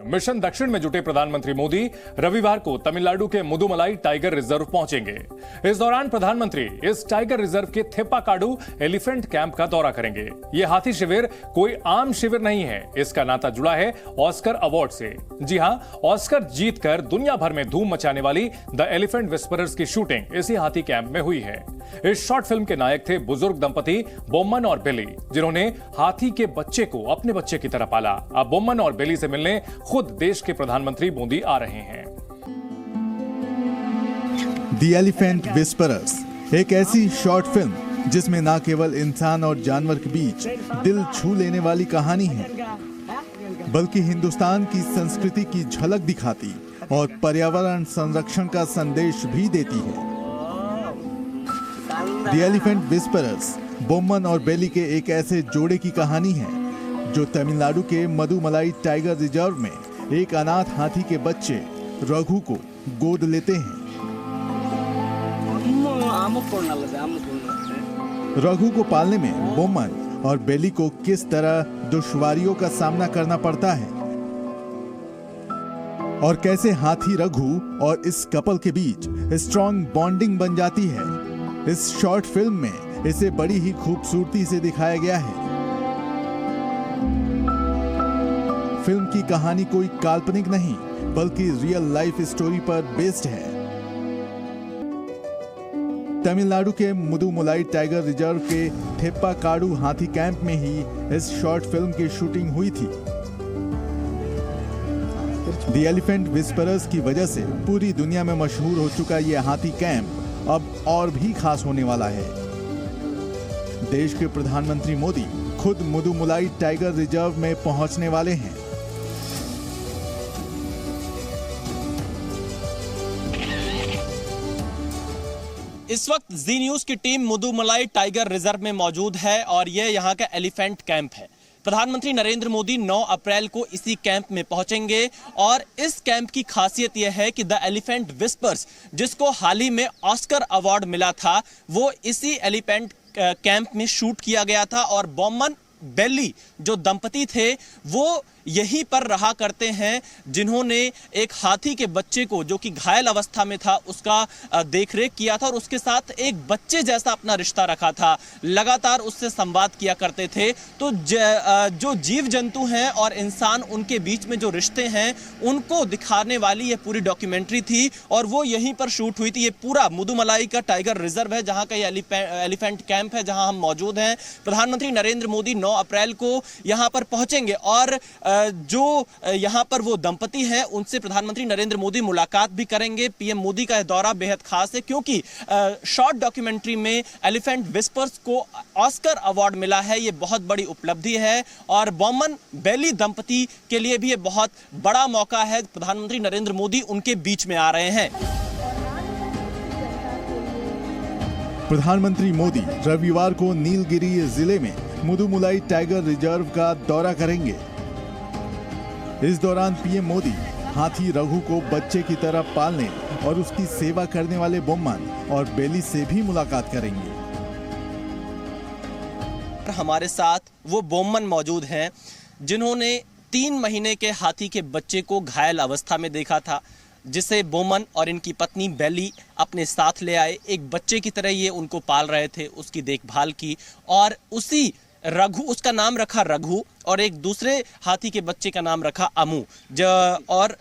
Mission दक्षिण में जुटे प्रधानमंत्री मोदी रविवार को तमिलनाडु के मुदुमलाई टाइगर रिजर्व पहुंचेंगे। इस दौरान प्रधानमंत्री इस टाइगर रिजर्व के थेप्पाकाडू एलिफेंट कैंप का दौरा करेंगे। यह हाथी शिविर कोई आम शिविर नहीं है, इसका नाता जुड़ा है ऑस्कर अवार्ड से। जी हां, ऑस्कर जीतकर दुनिया भर में धूम मचाने वाली द एलिफेंट विस्परर्स की शूटिंग इसी हाथी कैंप में हुई है। इस शॉर्ट फिल्म के नायक थे बुजुर्ग दंपति बोम्मन और बेली, जिन्होंने हाथी के बच्चे को अपने बच्चे की तरह पाला। अब बोम्मन और बेली से मिलने खुद देश के प्रधानमंत्री मोदी आ रहे हैं। द एलिफेंट विस्परर्स एक ऐसी शॉर्ट फिल्म जिसमें न केवल इंसान और जानवर के बीच दिल छू लेने वाली कहानी है, बल्कि हिंदुस्तान की संस्कृति की झलक दिखाती और पर्यावरण संरक्षण का संदेश भी देती है। द एलिफेंट विस्परर्स बोम्मन और बेली के एक ऐसे जोड़े की कहानी है जो तमिलनाडु के मदुमलाई टाइगर रिजर्व में एक अनाथ हाथी के बच्चे रघु को गोद लेते हैं। रघु को पालने में बोम्मन और बेली को किस तरह दुश्वारियों का सामना करना पड़ता है और कैसे हाथी रघु और इस कपल के बीच स्ट्रॉन्ग बॉन्डिंग बन जाती है, इस शॉर्ट फिल्म में इसे बड़ी ही खूबसूरती से दिखाया गया है। फिल्म की कहानी कोई काल्पनिक नहीं बल्कि रियल लाइफ स्टोरी पर बेस्ड है। तमिलनाडु के मुदुमलाई टाइगर रिजर्व के थेप्पाकाडू हाथी कैंप में ही इस शॉर्ट फिल्म की शूटिंग हुई थी। द एलिफेंट विस्परर्स की वजह से पूरी दुनिया में मशहूर हो चुका यह हाथी कैंप अब और भी खास होने वाला है। देश के प्रधानमंत्री मोदी खुद मुदुमलाई टाइगर रिजर्व में पहुंचने वाले हैं। इस वक्त जी न्यूज की टीम मुदुमलाई टाइगर रिजर्व में मौजूद है और यह यहाँ का एलिफेंट कैंप है। प्रधानमंत्री नरेंद्र मोदी 9 अप्रैल को इसी कैंप में पहुंचेंगे और इस कैंप की खासियत यह है कि द एलिफेंट विस्पर्स, जिसको हाल ही में ऑस्कर अवार्ड मिला था, वो इसी एलिफेंट कैंप में शूट किया गया था और बोम्मन बेली जो दंपति थे वो यहीं पर रहा करते हैं, जिन्होंने एक हाथी के बच्चे को जो कि घायल अवस्था में था उसका देखरेख किया था और उसके साथ एक बच्चे जैसा अपना रिश्ता रखा था, लगातार उससे संवाद किया करते थे। तो जो जीव जंतु हैं और इंसान, उनके बीच में जो रिश्ते हैं उनको दिखाने वाली ये पूरी डॉक्यूमेंट्री थी और वो यहीं पर शूट हुई थी। ये पूरा मुदुमलाई का टाइगर रिजर्व है जहाँ का ये एलिफेंट कैंप है जहाँ हम मौजूद हैं। प्रधानमंत्री नरेंद्र मोदी 9 अप्रैल को यहाँ पर पहुंचेंगे और जो यहाँ पर वो दंपति हैं उनसे प्रधानमंत्री नरेंद्र मोदी मुलाकात भी करेंगे। पीएम मोदी का दौरा बेहद खास है क्योंकि शॉर्ट डॉक्यूमेंट्री में एलिफेंट विस्पर्स को ऑस्कर अवार्ड मिला है। ये बहुत बड़ी उपलब्धि है और बोम्मन बेली दंपति के लिए भी ये बहुत बड़ा मौका है। प्रधानमंत्री नरेंद्र मोदी उनके बीच में आ रहे हैं। प्रधानमंत्री मोदी रविवार को नीलगिरी जिले में मुदुमलाई टाइगर रिजर्व का दौरा करेंगे। इस दौरान पीएम मोदी हाथी रघु को बच्चे की तरह पालने और उसकी सेवा करने वाले बोम्मन और बेली से भी मुलाकात करेंगे। हमारे साथ वो बोम्मन मौजूद हैं जिन्होंने 3 महीने के हाथी के बच्चे को घायल अवस्था में देखा था, जिसे बोम्मन और इनकी पत्नी बेली अपने साथ ले आए। एक बच्चे की तरह ये उनको पाल रहे थे, उसकी देखभाल की और उसी रघु, उसका नाम रखा रघु और एक दूसरे हाथी के बच्चे का नाम रखा अमू। और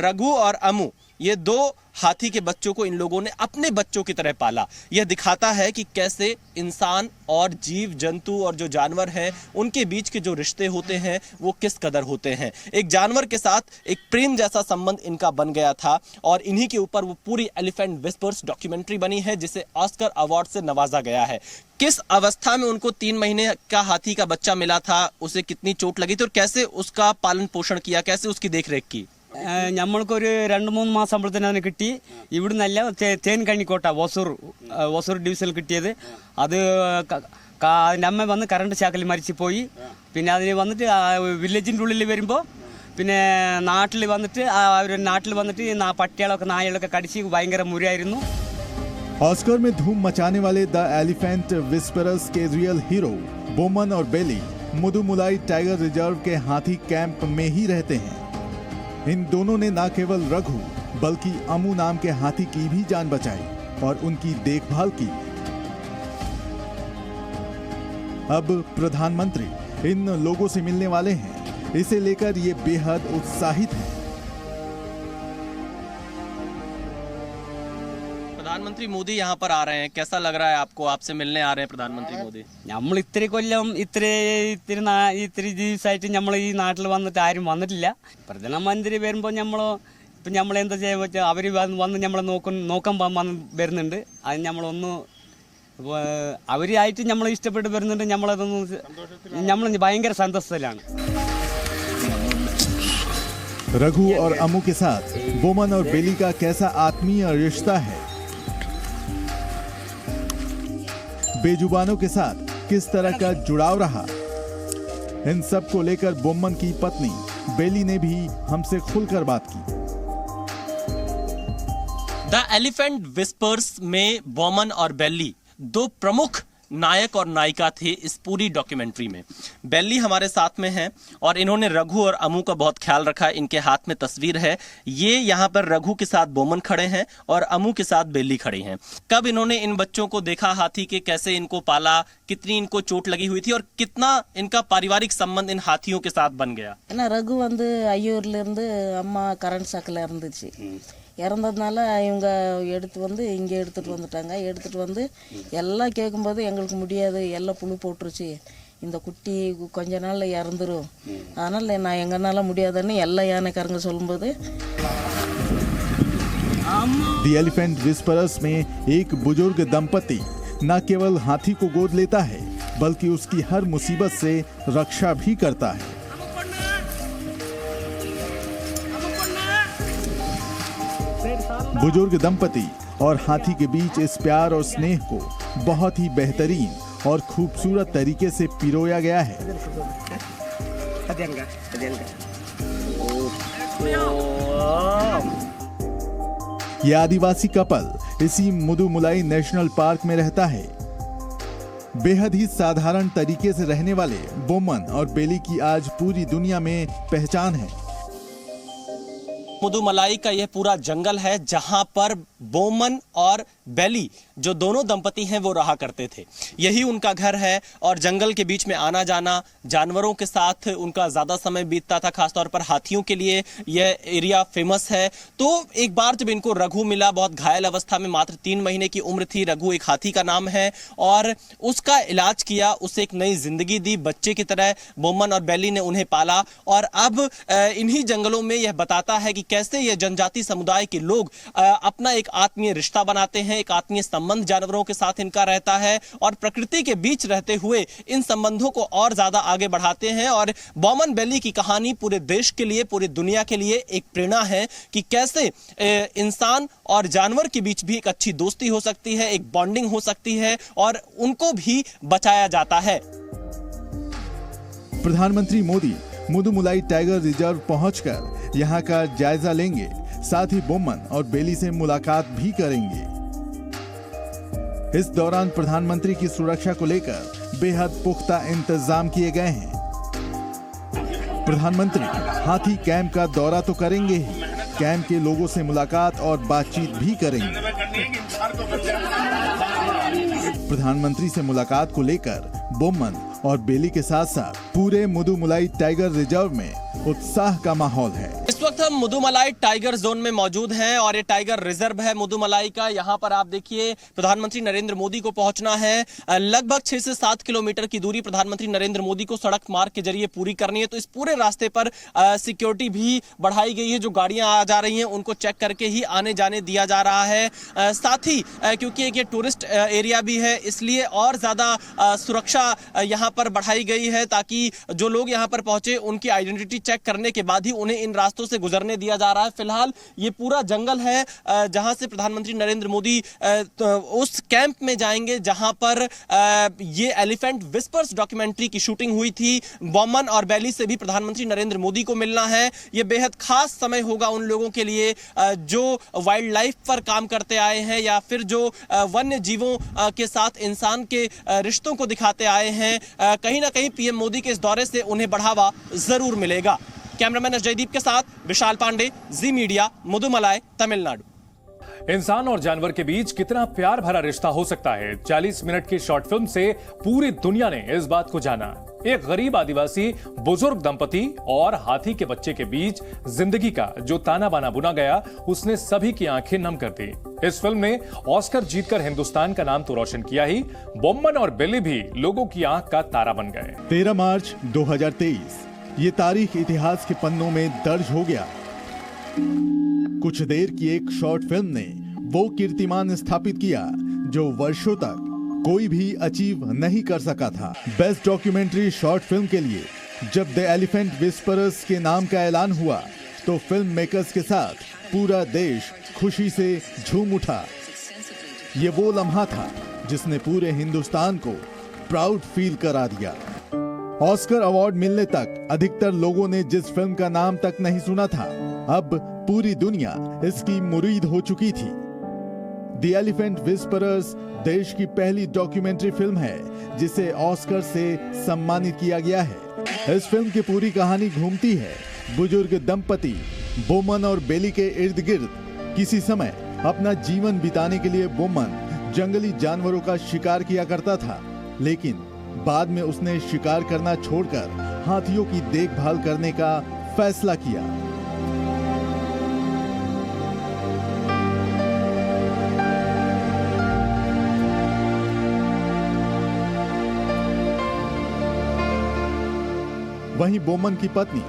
रघु और अमू, ये 2 हाथी के बच्चों को इन लोगों ने अपने बच्चों की तरह पाला। यह दिखाता है कि कैसे इंसान और जीव जंतु और जो जानवर हैं उनके बीच के जो रिश्ते होते हैं वो किस कदर होते हैं। एक जानवर के साथ एक प्रेम जैसा संबंध इनका बन गया था और इन्हीं के ऊपर वो पूरी एलिफेंट विस्पर्स डॉक्यूमेंट्री बनी है जिसे ऑस्कर अवार्ड से नवाजा गया है। किस अवस्था में उनको 3 महीने का हाथी का बच्चा मिला था, उसे कितनी चोट लगी थी और कैसे उसका पालन पोषण किया, कैसे उसकी देखरेख की? നമ്മൾക്കൊരു 2-3 മാസം ആകുമ്പോഴത്തേനും അതിന് കിട്ടി. ഇവിടുന്നല്ല തേൻകണിക്കോട്ട ഒസൂർ ഡിവിഷനിൽ കിട്ടിയത്. അത് അതിൻ്റെ അമ്മ വന്ന് കറണ്ട് ഷാക്കിൽ മരിച്ചു പോയി. പിന്നെ അതിന് വന്നിട്ട് വില്ലേജിൻ്റെ ഉള്ളിൽ വരുമ്പോൾ പിന്നെ നാട്ടിൽ വന്നിട്ട് പട്ടികളൊക്കെ നായകളൊക്കെ കടിച്ച് ഭയങ്കര മുറിയായിരുന്നു. ऑस्कर में धूम मचाने वाले द एलिफेंट विस्परर्स के रियल हीरो बोम्मन और बेली मुदुमलाई टाइगर रिजर्व के हाथी कैंप में ही रहते हैं। इन दोनों ने न केवल रघु बल्कि अमू नाम के हाथी की भी जान बचाई और उनकी देखभाल की। अब प्रधानमंत्री इन लोगों से मिलने वाले हैं, इसे लेकर ये बेहद उत्साहित हैं। प्रधानमंत्री मोदी यहाँ पर आ रहे हैं, कैसा लग रहा है आपको? आपसे मिलने आ रहे हैं प्रधानमंत्री मोदी। നമ്മൾ ഇത്തിരി കൊല്ലം ഇത്തിരി ദിവസമായിട്ട് നമ്മൾ ഈ നാട്ടിൽ വന്നിട്ട് ആരും വന്നിട്ടില്ല. പ്രധാനമന്ത്രി വരുമ്പോൾ ഇപ്പം നമ്മൾ എന്താ ചെയ്യാൻ വെച്ചാൽ അവർ വന്ന് നമ്മളെ നോക്കാൻ വരുന്നുണ്ട്. അത് നമ്മളൊന്ന് അവരായിട്ട് നമ്മൾ ഇഷ്ടപ്പെട്ട് വരുന്നുണ്ട്. നമ്മൾ ഭയങ്കര സന്തോഷത്തിലാണ്. रघु और अमू के साथ बोमन और बेली का कैसा आत्मीय रिश्ता है, बेजुबानों के साथ किस तरह का जुड़ाव रहा, इन सब को लेकर बोमन की पत्नी बेली ने भी हमसे खुलकर बात की। द एलिफेंट विस्पर्स में बोमन और बेली दो प्रमुख नायक और नायिका थे इस पूरी डॉक्यूमेंट्री में। बेली हमारे साथ में हैं और इन्होंने रघु और अमू का बहुत ख्याल रखा है। इनके हाथ में तस्वीर है, ये यहाँ पर रघु के साथ बोमन खड़े हैं और अमू के साथ बेली खड़ी हैं। कब इन्होंने इन बच्चों को देखा हाथी के, कैसे इनको पाला, कितनी इनको चोट लगी हुई थी और कितना इनका पारिवारिक संबंध इन हाथियों के साथ बन गया। रघु வந்து ஐயூர்ல இருந்து அம்மா கரண்ட் ஷாக்ல இருந்துச்சு. இறந்ததுனால இவங்க எடுத்து வந்து இங்கே எடுத்துகிட்டு வந்துட்டாங்க. எடுத்துகிட்டு வந்து எல்லாம் கேட்கும்போது எங்களுக்கு முடியாது, எல்லாம் புழு போட்டுருச்சு, இந்த குட்டி கொஞ்ச நாள் இறந்துரும், அதனால் நான் எங்கனால முடியாதுன்னு எல்லா யானைக்காரங்க சொல்லும்போது द एलिफेंट विस्परर्स में एक बुजुर्ग दंपति न केवल हाथी को गोद लेता है बल्कि उसकी हर मुसीबत से रक्षा भी करता है। बुजुर्ग दंपति और हाथी के बीच इस प्यार और स्नेह को बहुत ही बेहतरीन और खूबसूरत तरीके से पिरोया गया है। यह आदिवासी कपल इसी मुदुमलाई नेशनल पार्क में रहता है। बेहद ही साधारण तरीके से रहने वाले बोमन और बेली की आज पूरी दुनिया में पहचान है। मुदुमलाई का यह पूरा जंगल है जहां पर बोमन और बेली जो दोनों दंपति हैं वो रहा करते थे। यही उनका घर है और जंगल के बीच में आना जाना, जानवरों के साथ उनका ज्यादा समय बीतता था। खासतौर पर हाथियों के लिए यह एरिया फेमस है। तो एक बार जब इनको रघु मिला, बहुत घायल अवस्था में, मात्र 3 महीने की उम्र थी, रघु एक हाथी का नाम है, और उसका इलाज किया, उसे एक नई जिंदगी दी। बच्चे की तरह बोमन और बेली ने उन्हें पाला और अब इन्हीं जंगलों में यह बताता है कि कैसे यह जनजाति समुदाय के लोग अपना एक आत्मीय रिश्ता बनाते हैं, एक आत्मीय संबंध जानवरों के साथ इनका रहता है और प्रकृति के बीच रहते हुए इन संबंधों को और ज्यादा आगे बढ़ाते हैं। और बोमन बेली की कहानी पूरे देश के लिए, पूरी दुनिया के लिए एक प्रेरणा है कि कैसे इंसान और जानवर के बीच भी एक अच्छी दोस्ती हो सकती है, एक बॉन्डिंग हो सकती है और उनको भी बचाया जाता है। प्रधानमंत्री मोदी मुदुमलाई टाइगर रिजर्व पहुंचकर यहां का जायजा लेंगे, साथ ही बोमन और बेली से मुलाकात भी करेंगे। इस दौरान प्रधानमंत्री की सुरक्षा को लेकर बेहद पुख्ता इंतजाम किए गए हैं। प्रधानमंत्री हाथी कैंप का दौरा तो करेंगे ही, कैंप के लोगों से मुलाकात और बातचीत भी करेंगे। प्रधानमंत्री से मुलाकात को लेकर बोमन और बेली के साथ साथ पूरे मुदुमलाई टाइगर रिजर्व में उत्साह का माहौल है। इस वक्त हम मुदुमलाई टाइगर जोन में मौजूद हैं और ये टाइगर रिजर्व है मुदुमलाई का। यहाँ पर आप देखिए प्रधानमंत्री नरेंद्र मोदी को पहुंचना है। लगभग 6 से 7 किलोमीटर की दूरी प्रधानमंत्री नरेंद्र मोदी को सड़क मार्ग के जरिए पूरी करनी है। तो इस पूरे रास्ते पर सिक्योरिटी भी बढ़ाई गई है। जो गाड़ियां आ जा रही हैं उनको चेक करके ही आने जाने दिया जा रहा है। साथ ही क्योंकि एक ये टूरिस्ट एरिया भी है, इसलिए और ज्यादा सुरक्षा यहाँ पर बढ़ाई गई है ताकि जो लोग यहाँ पर पहुंचे उनकी आइडेंटिटी चेक करने के बाद ही उन्हें इन रास्तों से गुजरने दिया जा रहा है। फिलहाल ये पूरा जंगल है जहां से प्रधानमंत्री नरेंद्र मोदी उस कैंप में जाएंगे जहां पर ये एलिफेंट विस्पर्स डॉक्यूमेंट्री की शूटिंग हुई थी। बोमन और बैली से भी प्रधानमंत्री नरेंद्र मोदी को मिलना है। ये बेहद खास समय होगा उन लोगों के लिए जो वाइल्ड लाइफ पर काम करते आए हैं या फिर जो वन्य जीवों के साथ इंसान के रिश्तों को दिखाते आए हैं। कहीं ना कहीं पीएम मोदी के इस दौरे से उन्हें बढ़ावा जरूर मिलेगा। कैमरामैन जयदीप के साथ विशाल पांडे, जी मीडिया, मुदुमलाई, तमिलनाडु। इंसान और जानवर के बीच कितना प्यार भरा रिश्ता हो सकता है, 40 मिनट की शॉर्ट फिल्म से पूरी दुनिया ने इस बात को जाना। एक गरीब आदिवासी बुजुर्ग दंपति और हाथी के बच्चे के बीच जिंदगी का जो ताना बाना बुना गया, उसने सभी की आंखें नम कर दी। इस फिल्म ने ऑस्कर जीतकर हिंदुस्तान का नाम तो रोशन किया ही, बोमन और बेली भी लोगों की आंख का तारा बन गए। 13 मार्च 2023 ये तारीख इतिहास के पन्नों में दर्ज हो गया। कुछ देर की एक शॉर्ट फिल्म ने वो कीर्तिमान स्थापित किया जो वर्षों तक कोई भी अचीव नहीं कर सका था। बेस्ट डॉक्यूमेंट्री शॉर्ट फिल्म के लिए जब द एलिफेंट विस्परर्स के नाम का ऐलान हुआ तो फिल्म मेकर्स के साथ पूरा देश खुशी से झूम उठा। ये वो लम्हा था जिसने पूरे हिंदुस्तान को प्राउड फील करा दिया। ऑस्कर अवार्ड मिलने तक अधिकतर लोगों ने जिस फिल्म का नाम तक नहीं सुना था, अब पूरी दुनिया इसकी मुरीद हो चुकी थी। द एलिफेंट विस्परर्स देश की पहली डॉक्यूमेंट्री फिल्म है जिसे ऑस्कर से सम्मानित किया गया है। इस फिल्म की पूरी कहानी घूमती है बुजुर्ग दंपति बोमन और बेली के इर्द गिर्द। किसी समय अपना जीवन बिताने के लिए बोमन जंगली जानवरों का शिकार किया करता था, लेकिन बाद में उसने शिकार करना छोड़कर हाथियों की देखभाल करने का फैसला किया। वहीं बोमन की पत्नी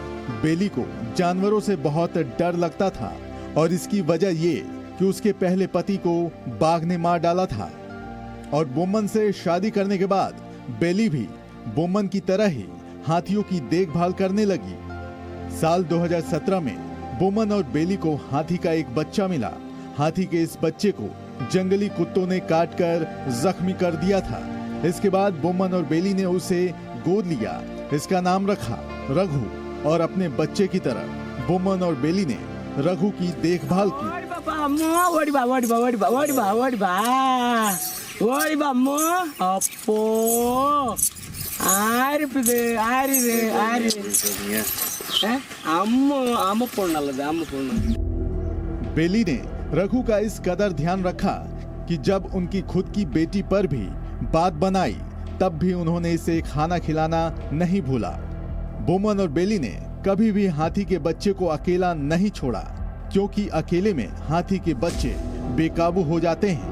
बेली को जानवरों से बहुत डर लगता था और इसकी वजह ये कि उसके पहले पति को बाघ ने मार डाला था। और बोमन से शादी करने के बाद बेली भी बोमन की तरह ही हाथियों की देखभाल करने लगी। साल 2017 में बोमन और बेली को हाथी का एक बच्चा मिला। हाथी के इस बच्चे को जंगली कुत्तों ने काटकर जख्मी कर दिया था। इसके बाद बोमन और बेली ने उसे गोद लिया। इसका नाम रखा रघु और अपने बच्चे की तरह बोमन और बेली ने रघु की देखभाल की। बेली ने रघु का इस कदर ध्यान रखा कि जब उनकी खुद की बेटी पर भी बात बनाई तब भी उन्होंने इसे खाना खिलाना नहीं भूला। बोमन और बेली ने कभी भी हाथी के बच्चे को अकेला नहीं छोड़ा, क्योंकि अकेले में हाथी के बच्चे बेकाबू हो जाते हैं।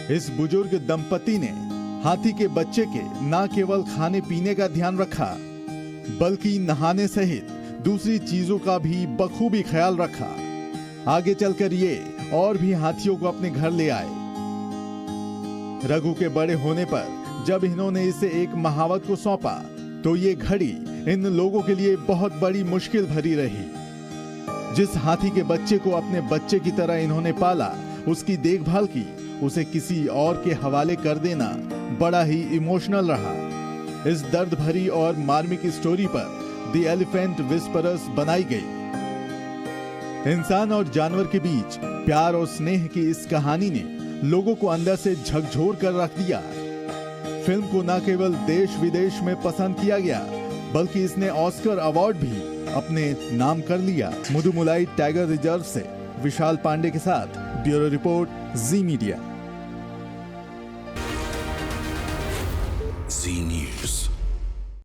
इस बुजुर्ग दंपति ने हाथी के बच्चे के न केवल खाने पीने का ध्यान रखा, बल्कि नहाने सहित दूसरी चीजों का भी बखूबी ख्याल रखा। आगे चलकर ये और भी हाथियों को अपने घर ले आए। रघु के बड़े होने पर जब इन्होंने इसे एक महावत को सौंपा तो ये घड़ी इन लोगों के लिए बहुत बड़ी मुश्किल भरी रही। जिस हाथी के बच्चे को अपने बच्चे की तरह इन्होंने पाला, उसकी देखभाल की, उसे किसी और के हवाले कर देना बड़ा ही इमोशनल रहा। इस दर्द भरी और मार्मिक स्टोरी पर द एलिफेंट विस्परर्स बनाई गई। इंसान और जानवर के बीच प्यार और स्नेह की इस कहानी ने लोगों को अंदर से झकझोर कर रख दिया। फिल्म को न केवल देश विदेश में पसंद किया गया, बल्कि इसने ऑस्कर अवार्ड भी अपने नाम कर लिया। मुदुमलाई टाइगर रिजर्व से विशाल पांडे के साथ ब्यूरो रिपोर्ट, जी मीडिया। जी न्यूज़।